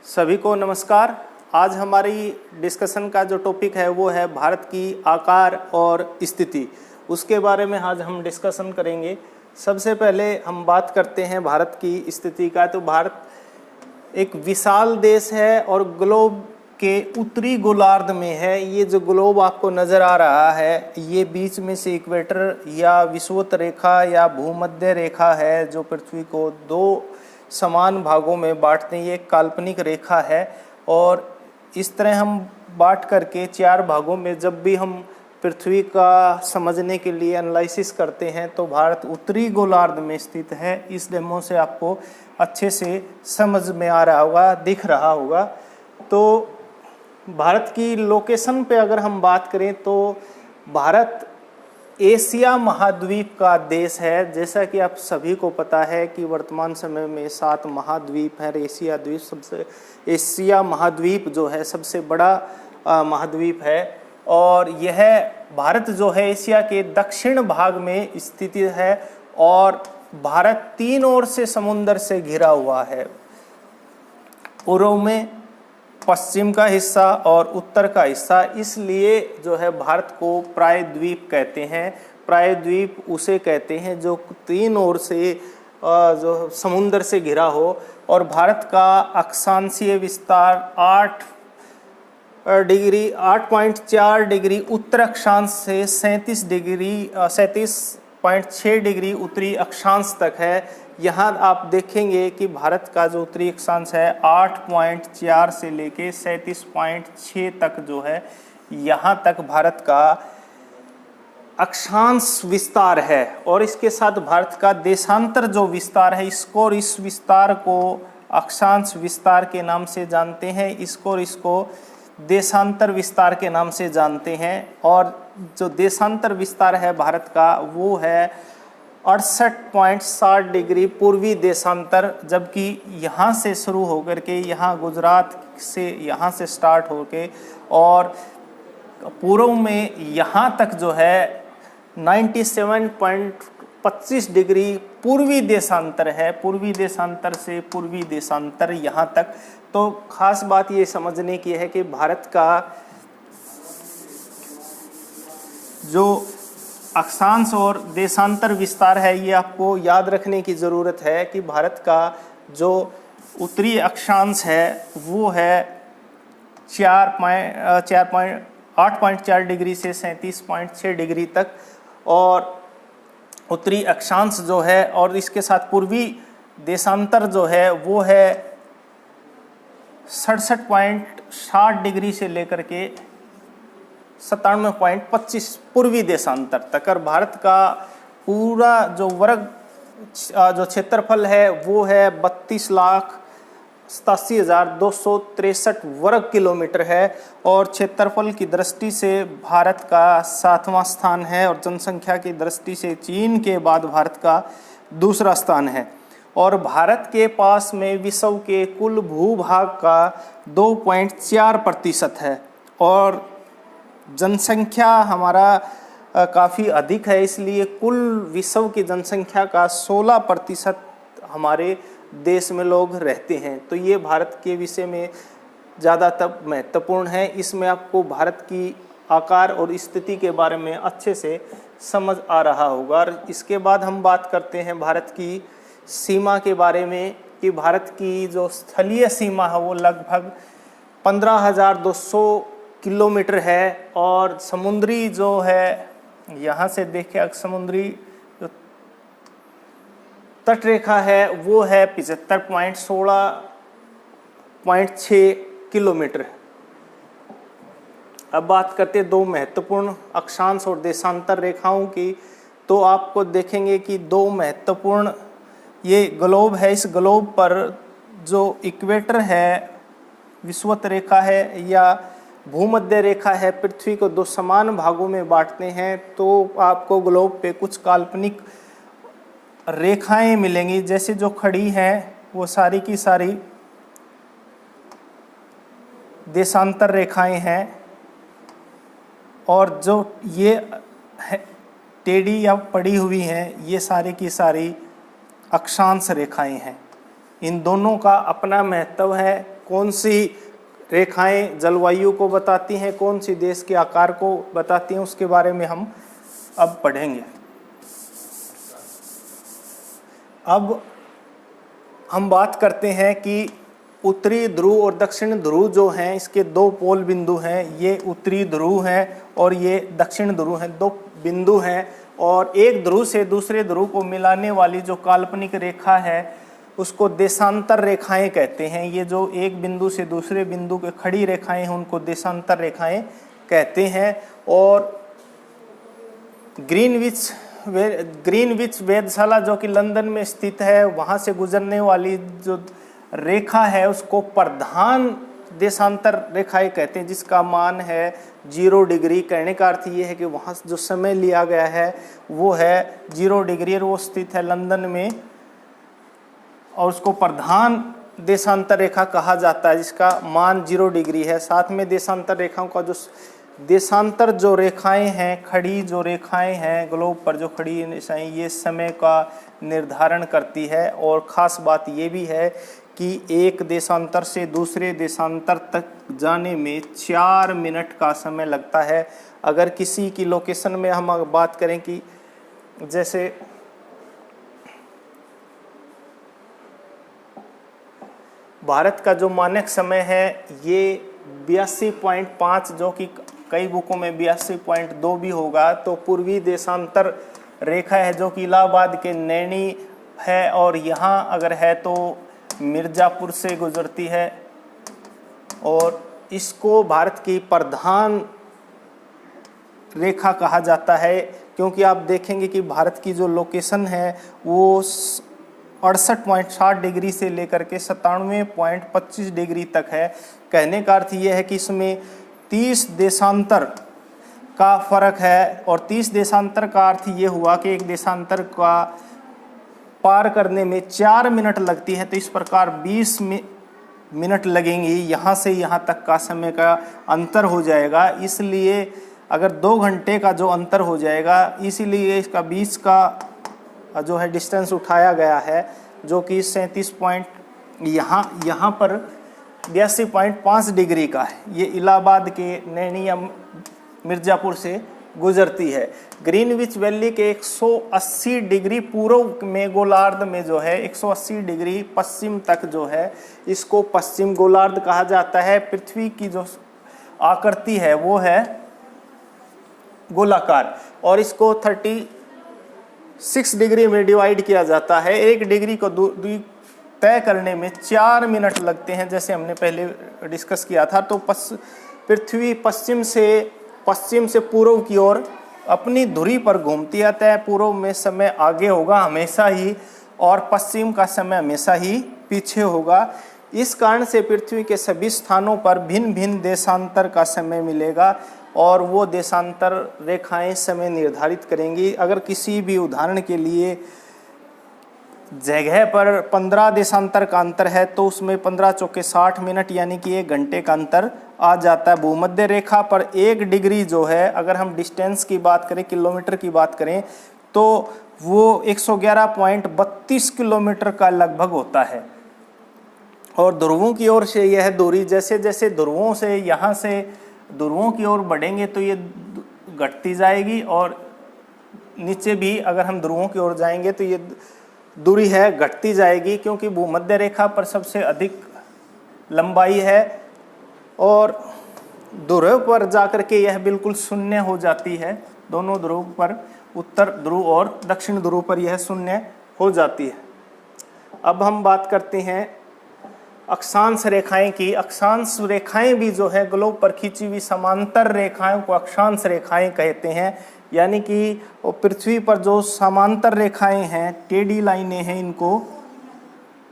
सभी को नमस्कार। आज हमारी डिस्कशन का जो टॉपिक है वो है भारत की आकार और स्थिति। उसके बारे में आज हम डिस्कशन करेंगे। सबसे पहले हम बात करते हैं भारत की स्थिति का। तो भारत एक विशाल देश है और ग्लोब के उत्तरी गोलार्ध में है। ये जो ग्लोब आपको नज़र आ रहा है, ये बीच में से इक्वेटर या विषुवत रेखा या भूमध्य रेखा है जो पृथ्वी को दो समान भागों में बांटते हैं। ये एक काल्पनिक रेखा है और इस तरह हम बांट करके चार भागों में जब भी हम पृथ्वी का समझने के लिए एनालिसिस करते हैं तो भारत उत्तरी गोलार्ध में स्थित है। इस डेमो से आपको अच्छे से समझ में आ रहा होगा, दिख रहा होगा। तो भारत की लोकेशन पे अगर हम बात करें तो भारत एशिया महाद्वीप का देश है। जैसा कि आप सभी को पता है कि वर्तमान समय में 7 महाद्वीप हैं। एशिया महाद्वीप जो है सबसे बड़ा महाद्वीप है और यह भारत जो है एशिया के दक्षिण भाग में स्थित है और भारत 3 ओर से समुद्र से घिरा हुआ है। पूर्व में पश्चिम का हिस्सा और उत्तर का हिस्सा, इसलिए जो है भारत को प्रायद्वीप कहते हैं। प्रायद्वीप उसे कहते हैं जो 3 ओर से जो समुद्र से घिरा हो। और भारत का अक्षांशीय विस्तार 8.4 डिग्री उत्तर अक्षांश से 37.6 डिग्री उत्तरी अक्षांश तक है। यहाँ आप देखेंगे कि भारत का जो उत्तरी अक्षांश है 8.4 से लेके 37.6 तक जो है, यहाँ तक भारत का अक्षांश विस्तार है। और इसके साथ भारत का देशांतर जो विस्तार है, इसको और इस विस्तार को अक्षांश विस्तार के नाम से जानते हैं, इसको और इसको देशांतर विस्तार के नाम से जानते हैं। और जो देशांतर विस्तार है भारत का वो है 68.7 डिग्री पूर्वी देशांतर, जबकि यहाँ से शुरू होकर के यहाँ गुजरात से यहाँ से स्टार्ट होके और पूर्व में यहाँ तक जो है 97.25 डिग्री पूर्वी देशांतर है। पूर्वी देशांतर से पूर्वी देशांतर यहाँ तक। तो खास बात ये समझने की है कि भारत का जो अक्षांश और देशांतर विस्तार है, ये आपको याद रखने की ज़रूरत है कि भारत का जो उत्तरी अक्षांश है वो है 8.4 डिग्री से 37.6 डिग्री तक, और उत्तरी अक्षांश जो है और इसके साथ पूर्वी देशांतर जो है वो है 67.60 डिग्री से लेकर के 97.25 पूर्वी देशांतर तक। और भारत का पूरा जो जो क्षेत्रफल है वो है 32,87,263 वर्ग किलोमीटर है और क्षेत्रफल की दृष्टि से भारत का 7वां स्थान है और जनसंख्या की दृष्टि से चीन के बाद भारत का दूसरा स्थान है। और भारत के पास में विश्व के कुल भूभाग का 2.4% है और जनसंख्या हमारा काफ़ी अधिक है, इसलिए कुल विश्व की जनसंख्या का 16% हमारे देश में लोग रहते हैं। तो ये भारत के विषय में ज़्यादातर महत्वपूर्ण है। इसमें आपको भारत की आकार और स्थिति के बारे में अच्छे से समझ आ रहा होगा। और इसके बाद हम बात करते हैं भारत की सीमा के बारे में कि भारत की जो स्थलीय सीमा है वो लगभग 15,200 किलोमीटर है और समुद्री जो है, यहाँ से देखिए समुद्री जो तट रेखा है वो है 75.16.6 किलोमीटर। अब बात करते हैं दो महत्वपूर्ण अक्षांश और देशांतर रेखाओं की। तो आपको देखेंगे कि दो महत्वपूर्ण, ये ग्लोब है, इस ग्लोब पर जो इक्वेटर है, विषुवत रेखा है या भूमध्य रेखा है, पृथ्वी को दो समान भागों में बांटते हैं। तो आपको ग्लोब पे कुछ काल्पनिक रेखाएं मिलेंगी, जैसे जो खड़ी हैं वो सारी की सारी देशांतर रेखाएं हैं और जो ये टेढ़ी या पड़ी हुई हैं ये सारी की सारी अक्षांश रेखाएं हैं। इन दोनों का अपना महत्व है कौन सी रेखाएं जलवायु को बताती हैं, कौन सी देश के आकार को बताती हैं, उसके बारे में हम अब पढ़ेंगे। अब हम बात करते हैं कि उत्तरी ध्रुव और दक्षिण ध्रुव जो हैं, इसके दो पोल बिंदु हैं। ये उत्तरी ध्रुव हैं और ये दक्षिण ध्रुव हैं, दो बिंदु हैं। और एक ध्रुव से दूसरे ध्रुव को मिलाने वाली जो काल्पनिक रेखा है उसको देशांतर रेखाएं कहते हैं। ये जो एक बिंदु से दूसरे बिंदु के खड़ी रेखाएं हैं उनको देशांतर रेखाएं कहते हैं। और ग्रीनविच वेधशाला जो कि लंदन में स्थित है, वहाँ से गुजरने वाली जो रेखा है उसको प्रधान देशांतर रेखाएं कहते हैं, जिसका मान है 0 डिग्री। कहने का अर्थ ये है कि वहाँ जो समय लिया गया है वो है 0 डिग्री और वो स्थित है लंदन में, और उसको प्रधान देशांतर रेखा कहा जाता है, जिसका मान 0 डिग्री है। साथ में देशांतर रेखाओं का जो देशांतर जो रेखाएं हैं, खड़ी जो रेखाएं हैं ग्लोब पर जो खड़ी रेखाएं, ये समय का निर्धारण करती है। और ख़ास बात ये भी है कि एक देशांतर से दूसरे देशांतर तक जाने में 4 मिनट का समय लगता है। अगर किसी की लोकेशन में हम बात करें कि जैसे भारत का जो मानक समय है ये 82.5, जो कि कई बुकों में 82.2 भी होगा। तो पूर्वी देशांतर रेखा है जो कि इलाहाबाद के नैनी है, और यहाँ अगर है तो मिर्ज़ापुर से गुजरती है, और इसको भारत की प्रधान रेखा कहा जाता है। क्योंकि आप देखेंगे कि भारत की जो लोकेशन है वो 68.60 डिग्री से लेकर के 97.25 डिग्री तक है। कहने का अर्थ ये है कि इसमें 30 देशांतर का फर्क है, और 30 देशांतर का अर्थ ये हुआ कि एक देशांतर का पार करने में 4 मिनट लगती है। तो इस प्रकार 20 मिनट लगेंगी, यहाँ से यहाँ तक का समय का अंतर हो जाएगा। इसलिए अगर 2 घंटे का जो अंतर हो जाएगा, इसीलिए इसका बीच का जो है डिस्टेंस उठाया गया है, जो कि 37 पॉइंट यहाँ पर 82.5 डिग्री का है। ये इलाहाबाद के नैनी या मिर्ज़ापुर से गुजरती है। ग्रीनविच वैली के 180 डिग्री पूर्व में गोलार्ध में जो है 180 डिग्री पश्चिम तक जो है इसको पश्चिम गोलार्ध कहा जाता है। पृथ्वी की जो आकृति है वो है गोलाकार, और इसको 36 डिग्री में डिवाइड किया जाता है। 1 डिग्री को दूरी तय करने में 4 मिनट लगते हैं, जैसे हमने पहले डिस्कस किया था। तो पृथ्वी पश्चिम से पूर्व की ओर अपनी धुरी पर घूमती है। तय पूर्व में समय आगे होगा हमेशा ही, और पश्चिम का समय हमेशा ही पीछे होगा। इस कारण से पृथ्वी के सभी स्थानों पर भिन्न भिन्न देशांतर का समय मिलेगा, और वो देशांतर रेखाएं समय निर्धारित करेंगी। अगर किसी भी उदाहरण के लिए जगह पर 15 देशांतर का अंतर है तो उसमें 15 चौके 60 मिनट यानी कि 1 घंटे का अंतर आ जाता है। भूमध्य रेखा पर 1 डिग्री जो है, अगर हम डिस्टेंस की बात करें, किलोमीटर की बात करें, तो वो 111.32 किलोमीटर का लगभग होता है। और ध्रुवों की ओर से यह दूरी जैसे जैसे ध्रुवों से यहाँ से ध्रुवों की ओर बढ़ेंगे तो ये घटती जाएगी, और नीचे भी अगर हम ध्रुवों की ओर जाएंगे तो ये दूरी है घटती जाएगी, क्योंकि भूमध्य रेखा पर सबसे अधिक लंबाई है, और ध्रुव पर जाकर के यह बिल्कुल शून्य हो जाती है। दोनों ध्रुव पर, उत्तर ध्रुव और दक्षिण ध्रुव पर यह शून्य हो जाती है। अब हम बात करते हैं अक्षांश रेखाएं की। अक्षांश रेखाएं भी जो है ग्लोब पर खींची हुई समांतर रेखाओं को अक्षांश रेखाएं कहते हैं। यानी कि पृथ्वी पर जो समांतर रेखाएं हैं, टेढ़ी लाइनें हैं, इनको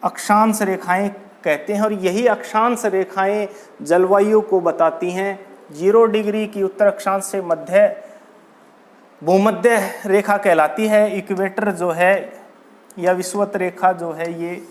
अक्षांश रेखाएं कहते हैं। और यही अक्षांश रेखाएं जलवायु को बताती हैं। 0 डिग्री की उत्तर अक्षांश से भूमध्य रेखा कहलाती है। इक्वेटर जो है या विषुवत रेखा जो है ये,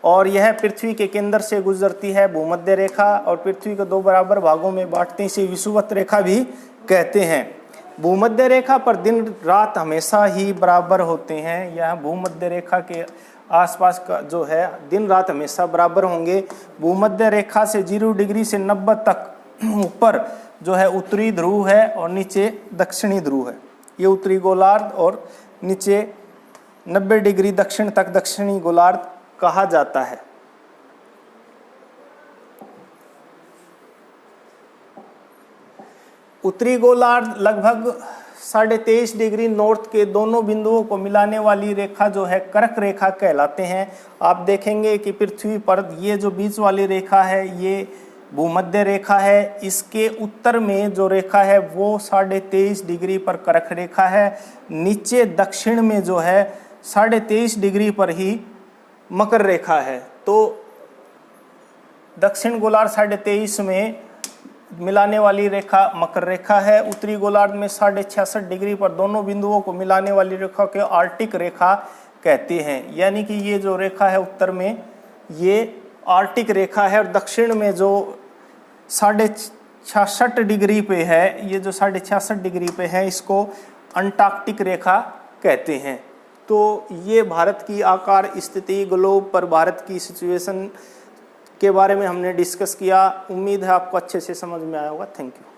और यह पृथ्वी के केंद्र से गुजरती है भूमध्य रेखा, और पृथ्वी को 2 बराबर भागों में बांटते हैं, इसे विषुवत रेखा भी कहते हैं। भूमध्य रेखा पर दिन रात हमेशा ही बराबर होते हैं। यह भूमध्य रेखा के आसपास का जो है दिन रात हमेशा बराबर होंगे। भूमध्य रेखा से 0 डिग्री से 90 तक ऊपर जो है उत्तरी ध्रुव है और नीचे दक्षिणी ध्रुव है, ये उत्तरी गोलार्ध, और नीचे 90 डिग्री दक्षिण तक दक्षिणी गोलार्ध कहा जाता है। उत्तरी गोलार्ध लगभग 23.5 डिग्री नॉर्थ के दोनों बिंदुओं को मिलाने वाली रेखा जो है कर्क रेखा कहलाते हैं। आप देखेंगे कि पृथ्वी पर ये जो बीच वाली रेखा है ये भूमध्य रेखा है, इसके उत्तर में जो रेखा है वो 23.5 डिग्री पर कर्क रेखा है। नीचे दक्षिण में जो है 23.5 डिग्री पर ही मकर रेखा है। तो दक्षिण गोलार्ध 23.5 में मिलाने वाली रेखा मकर रेखा है। उत्तरी गोलार्ध में 66.5 डिग्री पर दोनों बिंदुओं को मिलाने वाली रेखा को आर्कटिक रेखा कहते हैं। यानी कि ये जो रेखा है उत्तर में ये आर्कटिक रेखा है, और दक्षिण में जो 66.5 डिग्री पे है, ये जो 66.5 डिग्री पे है, इसको अंटार्कटिक रेखा कहते हैं। तो ये भारत की आकार स्थिति, ग्लोब पर भारत की सिचुएशन के बारे में हमने डिस्कस किया। उम्मीद है आपको अच्छे से समझ में आया होगा। Thank you.